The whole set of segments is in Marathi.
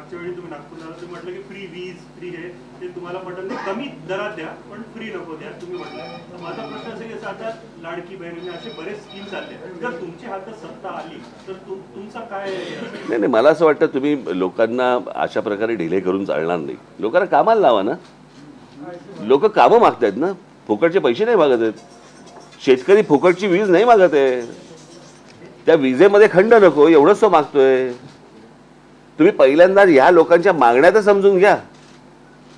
मागच्या वेळी तुम्ही नागपूरला तुम्ही म्हटलं की फ्री वीज फ्री आहे ते तुम्हाला पटत नाही, कमी दरात द्या पण फ्री नको द्या तुम्ही म्हटलं. तर माझा प्रश्न असा की आता लाडकी बहीण असे बरेच स्कीम्स आले, जर तुमची हातात सत्ता आली तर तुमचा काय? नाही नाही, मला असं वाटतं तुम्ही लोकांना अशा प्रकारे ढिले करून चालणार नाही. लोकांना कामाला लावा ना. लोक कामं मागतायत ना, फुकटचे पैसे नाही मागत आहेत. शेतकरी फुकटची वीज नाही मागत आहे, त्या विजेमध्ये खंड नको एवढंच तो मागतोय. तुम्ही पहिल्यांदा या लोकांच्या मागण्या तर समजून घ्या.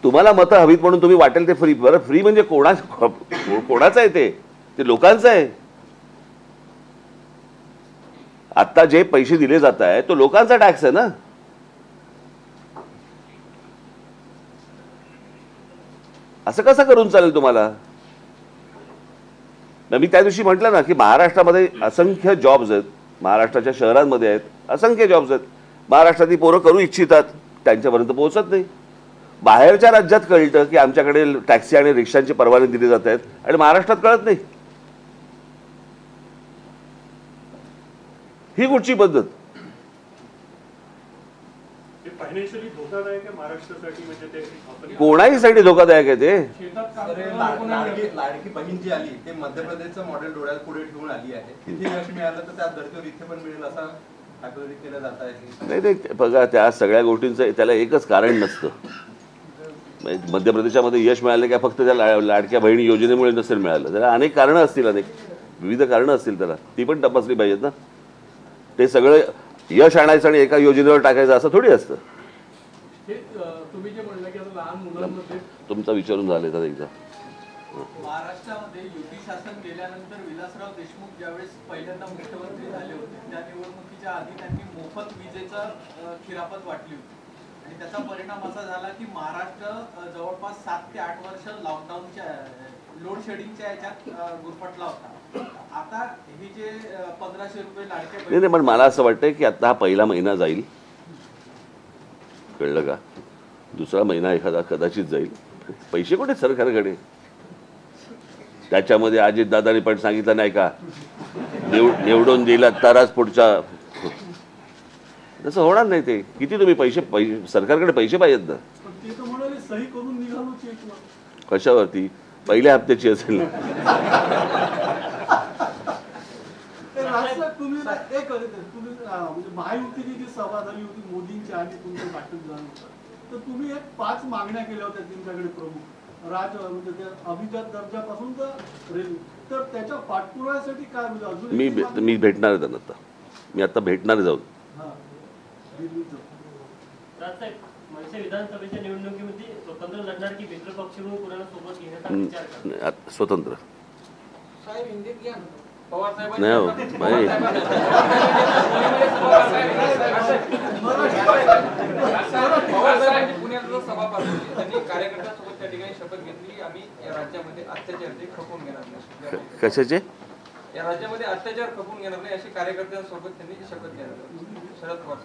तुम्हाला मतं हवीत म्हणून तुम्ही वाटेल ते फ्री. बरं, फ्री म्हणजे कोणाचं आहे? ते लोकांचं आहे. आता जे पैसे दिले जात आहे तो लोकांचा टॅक्स आहे ना. असं कसं करून चालेल तुम्हाला? मी त्या दिवशी म्हटलं ना की महाराष्ट्रामध्ये असंख्य जॉब्स आहेत, महाराष्ट्राच्या शहरांमध्ये आहेत असंख्य जॉब्स आहेत. महाराष्ट्रातली पोरं करू इच्छितात, त्यांच्यापर्यंत पोहोचत नाही. बाहेरच्या राज्यात कळतं की आमच्याकडे टॅक्सी आणि रिक्षांचे परवाने दिले जात आहेत आणि महाराष्ट्रात कळत नाही. ही कुठची पद्धत? फायनान्शियली धोकादायक आहे महाराष्ट्रासाठी, म्हणजे ते कोणाहीसाठी धोकादायक आहे ते. लाडकी बहीण जी आली ते मध्य प्रदेशचं मॉडेल डोळ्यात पुढे ठेवून आली आहे. तिथे यश मिळालं तर त्या धर्तीवर इथे पण मिळेल असा ठाकरे केलं जात आहे. नाही नाही, बघा त्या सगळ्या गोष्टींचं त्याला एकच कारण नसतं. मध्य प्रदेशामध्ये यश मिळालं का फक्त त्या लाडक्या बहिणी योजनेमुळे नसेल मिळालं. त्याला अनेक कारणं असतील, अनेक विविध कारणं असतील. त्याला ती पण तपासली पाहिजेत ना. ते सगळं यश आणायचं आणि एका योजनेवर टाकायचं असं थोडी असतं. तुम्ही जे म्हणलं की लहान मुलांमध्ये तुमचा विचारून झाले तर एकदा. महाराष्ट्रामध्ये युती शासन गेल्यानंतर विलासराव देशमुख ज्यावेळेस पहिल्यांदा मुख्यमंत्री झाले होते त्या निवडणुकीच्या आधी त्यांनी मोफत विजेचा खिरापत वाटली होती आणि त्याचा परिणाम असा झाला की महाराष्ट्र जवळपास 7 ते 8 वर्ष लॉकडाऊनच्या लोड शेडिंगच्या याच्यात गुरफटला होता. आता हे जे 1500 रुपये लाडक्या नाही नाही, पण मला असं वाटतंय की आता हा पहिला महिना जाईल, कळलं का? दुसरा महिना एखादा कदाचित जाईल. पैसे कुठे सरकारकडे? त्याच्यामध्ये अजितदादांनी पण सांगितलं नाही का, निवडून दिला तरच पुढच्या. तसं होणार नाही. ते किती तुम्ही पैसे सरकारकडे पैसे पाहिजेत ना. सही करून निघालो चेक. कशावरती? पहिल्या हप्त्याची असेल ना. म्हणजे महायुतीची जी सभा झाली होती मोदींची आणि तुमचं बैठक झालं होतं, तर तुम्ही एक 5 मागण्या केल्या होत्या तुमच्याकडे प्रमुख म्हणजे त्या अभिजात दर्जापासून तर रेल्वे, तर त्याच्या पाठपुराव्यासाठी काय म्हणजे अजून मी भेटणार आहे त्यांना. आता मी आता भेटणार जाऊन. मनसे विधानसभेच्या निवडणुकीमध्ये स्वतंत्र लढणार की मित्र पक्ष म्हणून कोणाला सोबत घेण्याचा विचार करता? स्वतंत्र साहेब इंडियन घ्या नाही हो भाई. पुण्याचा सभापती त्यांनी कार्यकर्त्यांसोबत त्या ठिकाणी शपथ घेतली. आम्ही या राज्यामध्ये अत्याचार खपवून घेणार नाही. कशाचे? या राज्यामध्ये अत्याचार खपवून घेणार नाही अशी कार्यकर्त्यांसोबत त्यांनी शपथ घेतली. शरद पवार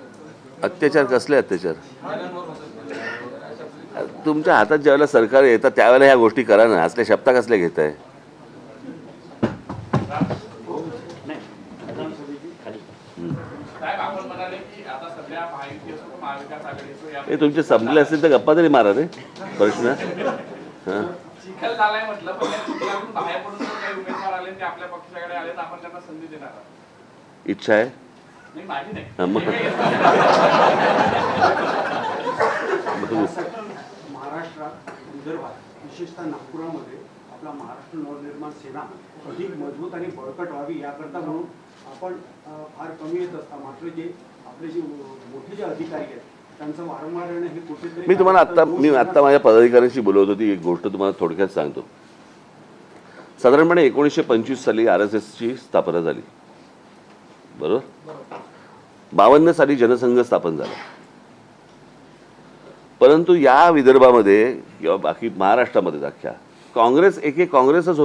अत्याचार? कसले अत्याचार? तुमच्या हातात ज्यावेळेला सरकार येतात त्यावेळेला ह्या गोष्टी करा ना. असल्या शब्दा कसल्या घेत आहे? हे तुमचे संपले असतील तर गप्पा तरी मारा रे. प्रश्न चिखल झालाय म्हटलं, पण चिखलातून बाहेर पडून काही उमेदवार आले ते आपल्या पक्षाकडे आले तर आपण त्यांना संधी देणार. इच्छा आहे? नाही, माझी नाही. महाराष्ट्रात, विदर्भात, विशेषतः नागपुरामध्ये आपला महाराष्ट्र नवनिर्माण सेना अधिक मजबूत आणि बळकट व्हावी याकरता म्हणून आपण फार कमी येत असता. मात्र जे आपले जे मोठे जे अधिकारी आहेत त्यांचं वारंवार येणं हे कुठेतरी. मी तुम्हाला आत्ता माझ्या पदाधिकाऱ्यांशी बोलवत होती. एक गोष्ट तुम्हाला थोडक्यात सांगतो. साधारणपणे 1925 साली RSSची स्थापना झाली, बरोबर? 52 साली जनसंघ स्थापन झाला. परंतु या विदर्भामध्ये किंवा बाकी महाराष्ट्रामध्ये अख्ख्या काँग्रेसच